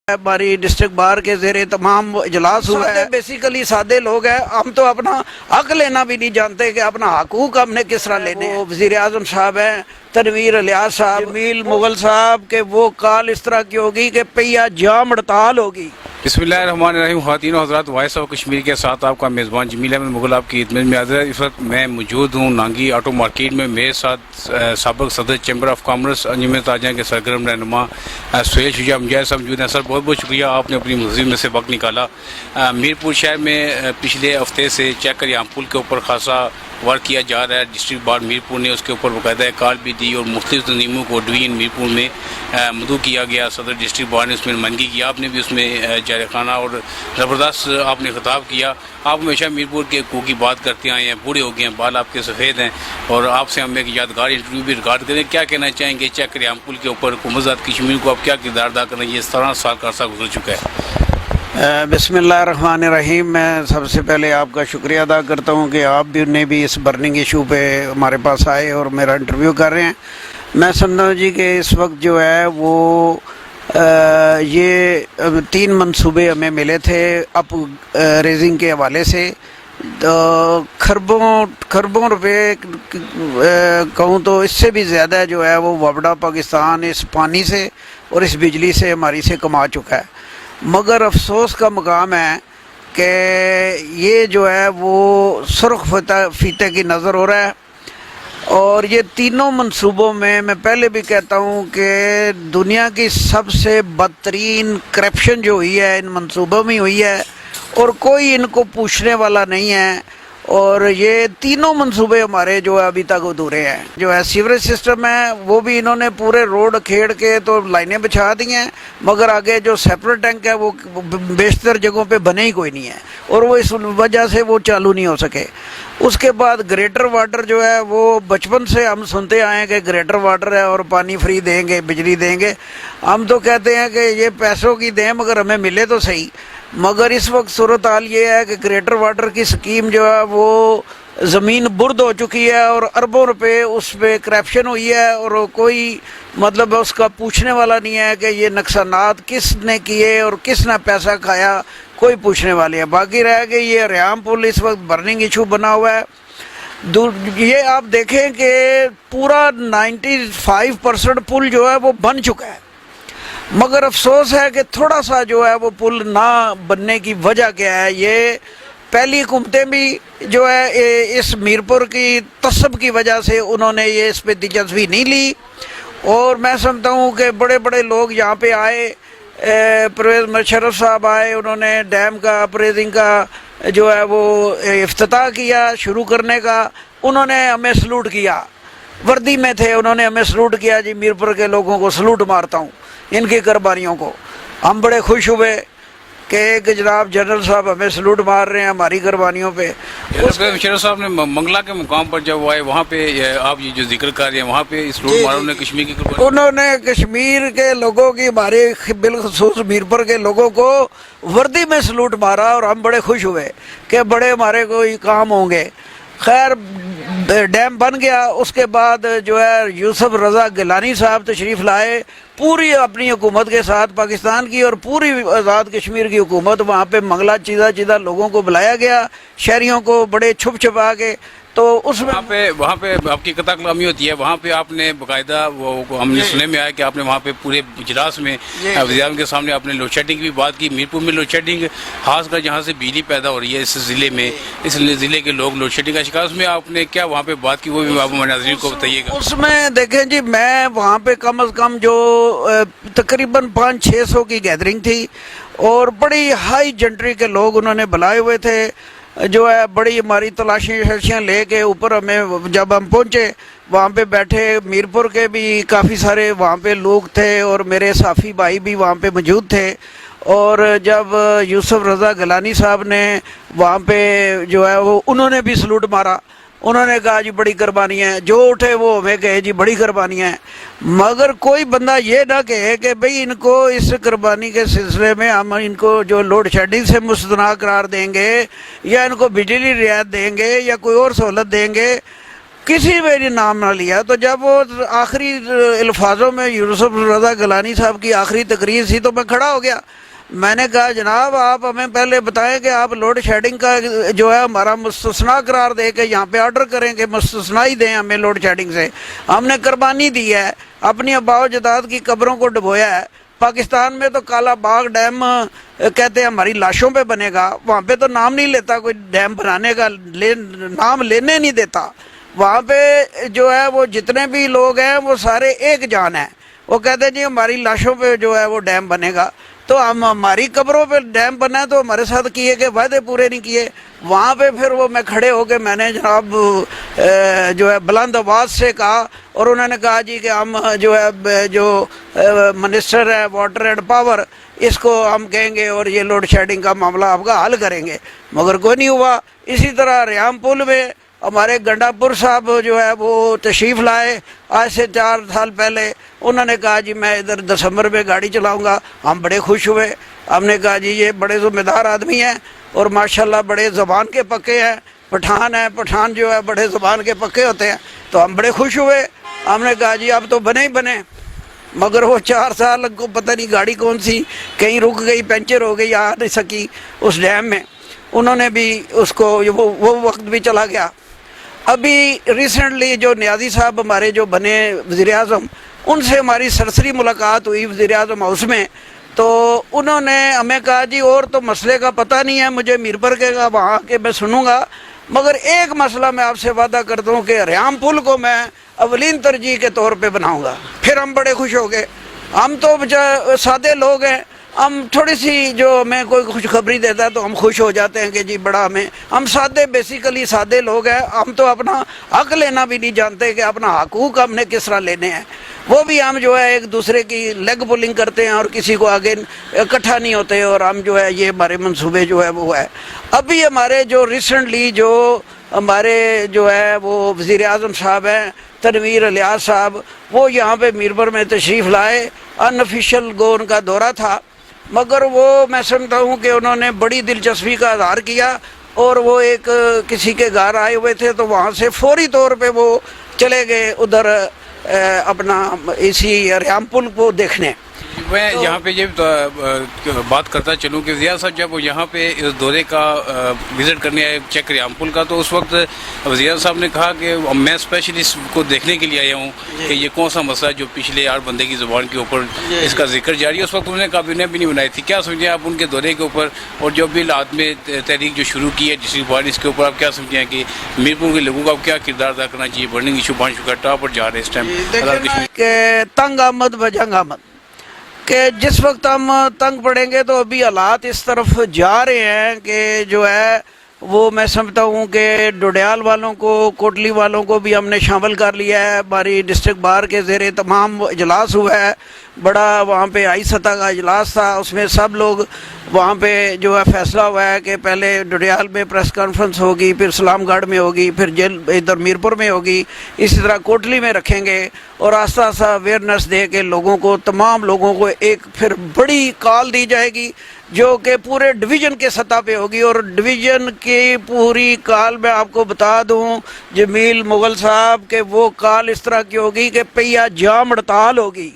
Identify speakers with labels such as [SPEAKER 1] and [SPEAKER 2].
[SPEAKER 1] ہماری district bar کے زیر تمام اجلاس ہوا ہے. بیسیکلی سادے لوگ ہیں, ہم تو اپنا حق لینا بھی نہیں جانتے کہ اپنا حقوق ہم نے کس طرح لینے. وہ وزیر اعظم صاحب ہیں تنویر الیاس صاحب, جمیل مغل صاحب, کہ وہ کال اس طرح کی ہوگی کہ پہیا جام ہڑتال ہوگی.
[SPEAKER 2] بسم اللہ الرحمن الرحیم. خواتین و حضرات, وائس آف کشمیر کے ساتھ آپ کا میزبان جمیل احمد مغل آپ کی خدمت میں حاضر ہے. اس وقت میں موجود ہوں نانگی آٹو مارکیٹ میں. میرے ساتھ سابق صدر چیمبر آف کامرس انجمن تاجروں کے سرگرم رہنما سہیل شجاع مجاہد صاحب موجود ہیں. سر بہت بہت شکریہ, آپ نے اپنی مزید میں سے وقت نکالا. میرپور شہر میں پچھلے ہفتے سے چیک کر یہاں پل کے اوپر خاصا ورک کیا جا رہا ہے. ڈسٹرکٹ بار میرپور نے اس کے اوپر باقاعدہ کال بھی دی اور مختلف تنظیموں کو ڈویژن میرپور میں مدعو کیا گیا. صدر ڈسٹرکٹ بار نے اس میں نمائندگی کی, آپ نے بھی اس میں جارحانہ اور زبردست آپ نے خطاب کیا. آپ ہمیشہ میرپور کے حقوق کی بات کرتے آئے ہیں, بوڑھے ہو گئے ہیں, بال آپ کے سفید ہیں, اور آپ سے ہم ایک یادگار انٹرویو بھی ریکارڈ کریں. کیا کہنا چاہیں گے چیک کریام پل کے اوپر حکومت ذات کشمیر کو آپ کیا کردار ادا کریں؟ یہ 17 سال کا عرصہ گزر چکا ہے.
[SPEAKER 1] بسم اللہ الرحمن الرحیم. میں سب سے پہلے آپ کا شکریہ ادا کرتا ہوں کہ آپ بھی نے بھی اس برننگ ایشو پہ ہمارے پاس آئے اور میرا انٹرویو کر رہے ہیں. میں سمجھتا ہوں جی کہ اس وقت جو ہے وہ یہ 3 منصوبے ہمیں ملے تھے اپ ریزنگ کے حوالے سے. خربوں روپے کہوں تو اس سے بھی زیادہ جو ہے وہ وابڈا پاکستان اس پانی سے اور اس بجلی سے ہماری سے کما چکا ہے. مگر افسوس کا مقام ہے کہ یہ جو ہے وہ سرخ فیتے کی نظر ہو رہا ہے. اور یہ تینوں منصوبوں میں پہلے بھی کہتا ہوں کہ دنیا کی سب سے بدترین کرپشن جو ہوئی ہے ان منصوبوں میں ہوئی ہے, اور کوئی ان کو پوچھنے والا نہیں ہے. اور یہ تینوں منصوبے ہمارے جو ہے ابھی تک ادھورے ہیں. جو ہے سیوریج سسٹم ہے وہ بھی انہوں نے پورے روڈ کھیڑ کے تو لائنیں بچھا دی ہیں, مگر آگے جو سیپریٹ ٹینک ہے وہ بیشتر جگہوں پہ بنے ہی کوئی نہیں ہے, اور وہ اس وجہ سے وہ چالو نہیں ہو سکے. اس کے بعد گریٹر واٹر جو ہے وہ بچپن سے ہم سنتے آئے ہیں کہ گریٹر واٹر ہے اور پانی فری دیں گے, بجلی دیں گے. ہم تو کہتے ہیں کہ یہ پیسوں کی دیں مگر ہمیں ملے تو صحیح. مگر اس وقت صورتحال یہ ہے کہ گریٹر واٹر کی سکیم جو ہے وہ زمین برد ہو چکی ہے اور اربوں روپے اس پہ کرپشن ہوئی ہے, اور کوئی مطلب اس کا پوچھنے والا نہیں ہے کہ یہ نقصانات کس نے کیے اور کس نے پیسہ کھایا, کوئی پوچھنے والے ہے. باقی رہ گئی یہ ریام پل اس وقت برننگ ایشو بنا ہوا ہے. یہ آپ دیکھیں کہ پورا 95% پل جو ہے وہ بن چکا ہے, مگر افسوس ہے کہ تھوڑا سا جو ہے وہ پل نہ بننے کی وجہ کیا ہے. یہ پہلی حکومتیں بھی جو ہے اس میرپور کی تصب کی وجہ سے انہوں نے یہ اس پہ دلچسپی نہیں لی, اور میں سمجھتا ہوں کہ بڑے بڑے لوگ یہاں پہ آئے, پرویز مشرف صاحب آئے, انہوں نے ڈیم کا اپریزنگ کا جو ہے وہ افتتاح کیا شروع کرنے کا. انہوں نے ہمیں سلوٹ کیا, وردی میں تھے, انہوں نے ہمیں سلوٹ کیا. جی میرپور کے لوگوں کو سلوٹ مارتا ہوں, ان کی قربانیوں کو. ہم بڑے خوش ہوئے کہ ایک جناب جنرل صاحب ہمیں سلوٹ مار رہے ہیں ہماری قربانیوں پہ.
[SPEAKER 2] مشرف صاحب نے منگلا کے مقام پر جب وہ آئے وہاں پہ آپ یہ جو ذکر کر رہے ہیں وہاں پہ سلوٹ مارا انہوں نے کشمیر کی قربانی,
[SPEAKER 1] انہوں نے کشمیر کے لوگوں کی, ہمارے بالخصوص میرپور کے لوگوں کو وردی میں سلوٹ مارا, اور ہم بڑے خوش ہوئے کہ بڑے ہمارے کوئی کام ہوں گے. خیر ڈیم بن گیا. اس کے بعد جو ہے یوسف رضا گیلانی صاحب تشریف لائے, پوری اپنی حکومت کے ساتھ پاکستان کی اور پوری آزاد کشمیر کی حکومت. وہاں پہ منگلہ چیزہ لوگوں کو بلایا گیا, شہریوں کو بڑے چھپ چھپا کے. تو اس میں
[SPEAKER 2] وہاں پہ آپ کی قطع کلامی ہوتی ہے, وہاں پہ آپ نے باقاعدہ وہ ہم نے سننے میں آیا کہ آپ نے وہاں پہ پورے اجلاس میں وزیر اعظم کے سامنے آپ نے لوڈ شیڈنگ کی بھی بات کی. میرپور میں لوڈ شیڈنگ خاص کر جہاں سے بجلی پیدا ہو رہی ہے اس ضلع میں, اس ضلع کے لوگ لوڈ شیڈنگ کا شکار, اس میں آپ نے کیا وہاں پہ بات کی وہ بھی آپ ناظرین کو بتائیے گا.
[SPEAKER 1] اس میں دیکھیں جی, میں وہاں پہ کم از کم جو تقریباً 500-600 کی گیدرنگ تھی, اور بڑی ہائی جنٹری کے لوگ انہوں نے بلائے ہوئے تھے. جو ہے بڑی ہماری تلاشیاں لے کے اوپر ہمیں جب ہم پہنچے وہاں پہ بیٹھے, میرپور کے بھی کافی سارے وہاں پہ لوگ تھے اور میرے صافی بھائی بھی وہاں پہ موجود تھے. اور جب یوسف رضا گیلانی صاحب نے وہاں پہ جو ہے وہ انہوں نے بھی سلوٹ مارا, انہوں نے کہا جی بڑی قربانیاں ہیں, جو اٹھے وہ ہمیں کہے جی بڑی قربانیاں ہیں. مگر کوئی بندہ یہ نہ کہے کہ بھئی ان کو اس قربانی کے سلسلے میں ہم ان کو جو لوڈ شیڈنگ سے مستثنیٰ قرار دیں گے یا ان کو بجلی رعایت دیں گے یا کوئی اور سہولت دیں گے. کسی میں بھی نام نہ لیا. تو جب وہ آخری الفاظوں میں یوسف رضا گیلانی صاحب کی آخری تقریر تھی تو میں کھڑا ہو گیا. میں نے کہا جناب آپ ہمیں پہلے بتائیں کہ آپ لوڈ شیڈنگ کا جو ہے ہمارا مستثنا قرار دے کے یہاں پہ آرڈر کریں کہ مستثنا ہی دیں ہمیں لوڈ شیڈنگ سے. ہم نے قربانی دی ہے, اپنی آباء و اجداد کی قبروں کو ڈبویا ہے. پاکستان میں تو کالا باغ ڈیم کہتے ہیں ہماری لاشوں پہ بنے گا, وہاں پہ تو نام نہیں لیتا کوئی ڈیم بنانے کا, نام لینے نہیں دیتا. وہاں پہ جو ہے وہ جتنے بھی لوگ ہیں وہ سارے ایک جان ہیں. وہ کہتے ہیں جی ہماری لاشوں پہ جو ہے وہ ڈیم بنے گا. تو ہم ہماری قبروں پہ ڈیم بنا ہے تو ہمارے ساتھ کیے کہ وعدے پورے نہیں کیے. وہاں پہ پھر وہ میں کھڑے ہو کے میں نے جناب جو ہے بلند آواز سے کہا, اور انہوں نے کہا جی کہ ہم جو ہے جو منسٹر ہے واٹر اینڈ پاور اس کو ہم کہیں گے اور یہ لوڈ شیڈنگ کا معاملہ آپ کا حل کریں گے, مگر کوئی نہیں ہوا. اسی طرح ریام پل میں ہمارے گنڈا پور صاحب جو ہے وہ تشریف لائے آج سے 4 سال پہلے. انہوں نے کہا جی میں ادھر دسمبر میں گاڑی چلاؤں گا. ہم بڑے خوش ہوئے. ہم نے کہا جی یہ بڑے ذمہ دار آدمی ہیں اور ماشاءاللہ بڑے زبان کے پکے ہیں. پٹھان ہیں, پٹھان جو ہے بڑے زبان کے پکے ہوتے ہیں. تو ہم بڑے خوش ہوئے. ہم نے کہا جی اب تو بنے ہی بنے. مگر وہ 4 سال کو پتہ نہیں گاڑی کون سی کہیں رک گئی, پنچر ہو گئی, آ نہیں سکی اس ڈیم میں. انہوں نے بھی اس کو وہ وقت بھی چلا گیا. ابھی ریسنٹلی جو نیازی صاحب ہمارے جو بنے وزیر اعظم, ان سے ہماری سرسری ملاقات ہوئی وزیر اعظم ہاؤس میں. تو انہوں نے ہمیں کہا جی اور تو مسئلے کا پتہ نہیں ہے مجھے, میر پر کے کا وہاں کے میں سنوں گا, مگر ایک مسئلہ میں آپ سے وعدہ کرتا ہوں کہ ریام پل کو میں اولین ترجیح کے طور پہ بناؤں گا. پھر ہم بڑے خوش ہو گئے. ہم تو سادے لوگ ہیں, ہم تھوڑی سی جو ہمیں کوئی خوشخبری دیتا ہے تو ہم خوش ہو جاتے ہیں کہ جی بڑا ہم سادے بیسیکلی سادے لوگ ہیں. ہم تو اپنا حق لینا بھی نہیں جانتے کہ اپنا حقوق ہم نے کس طرح لینے ہیں. وہ بھی ہم جو ہے ایک دوسرے کی لیگ پولنگ کرتے ہیں اور کسی کو آگے اکٹھا نہیں ہوتے, اور ہم جو ہے یہ ہمارے منصوبے جو ہے وہ ہے. ابھی ہمارے جو ریسنٹلی جو ہمارے جو ہے وہ وزیر اعظم صاحب ہیں تنویر الیاس صاحب, وہ یہاں پہ میرپور میں تشریف لائے. ان آفیشیل ان کا دورہ تھا, مگر وہ میں سمجھتا ہوں کہ انہوں نے بڑی دلچسپی کا اظہار کیا, اور وہ ایک کسی کے گھر آئے ہوئے تھے تو وہاں سے فوری طور پہ وہ چلے گئے ادھر اپنا اسی ریام پل کو دیکھنے.
[SPEAKER 2] میں یہاں پہ یہ بات کرتا چلوں کہ ضیاء صاحب جب وہ یہاں پہ اس دورے کا وزٹ کرنے آئے چیک ریام پل کا, تو اس وقت وزیر صاحب نے کہا کہ میں اسپیشلی اس کو دیکھنے کے لیے آیا ہوں کہ یہ کون سا مسئلہ جو پچھلے 8 بندے کی زبان کے اوپر اس کا ذکر جاری ہے. اس وقت انہوں نے کابینہ بھی نہیں بنائی تھی. کیا سمجھیں آپ ان کے دورے کے اوپر, اور جو بھی حالات میں تحریک جو شروع کی ہے ڈسٹرکٹ بار, اس کے اوپر آپ کیا سمجھیں کہ میرپور کے لوگوں کا کیا کردار ادا کرنا چاہیے؟ برننگ ایشو 5 کا ٹاپ پر جا رہے اس ٹائم
[SPEAKER 1] کہ تنگ آمد بجنگ آمد, کہ جس وقت ہم تنگ پڑیں گے تو ابھی حالات اس طرف جا رہے ہیں کہ جو ہے وہ میں سمجھتا ہوں کہ ڈوڈیال والوں کو, کوٹلی والوں کو بھی ہم نے شامل کر لیا ہے. ہماری ڈسٹرکٹ بار کے زیر تمام اجلاس ہوا ہے, بڑا وہاں پہ ہائی سطح کا اجلاس تھا. اس میں سب لوگ وہاں پہ جو ہے فیصلہ ہوا ہے کہ پہلے ڈوڈیال میں پریس کانفرنس ہوگی, پھر اسلام گڑھ میں ہوگی, پھر جیل ادھر میرپور میں ہوگی, اسی طرح کوٹلی میں رکھیں گے, اور آہستہ آہستہ اویئرنیس دے کے لوگوں کو, تمام لوگوں کو ایک پھر بڑی کال دی جائے گی جو کہ پورے ڈویژن کے سطح پہ ہوگی. اور ڈویژن کی پوری کال میں آپ کو بتا دوں جمیل مغل صاحب کہ وہ کال اس طرح کی ہوگی کہ پہیا جام ہڑتال ہوگی.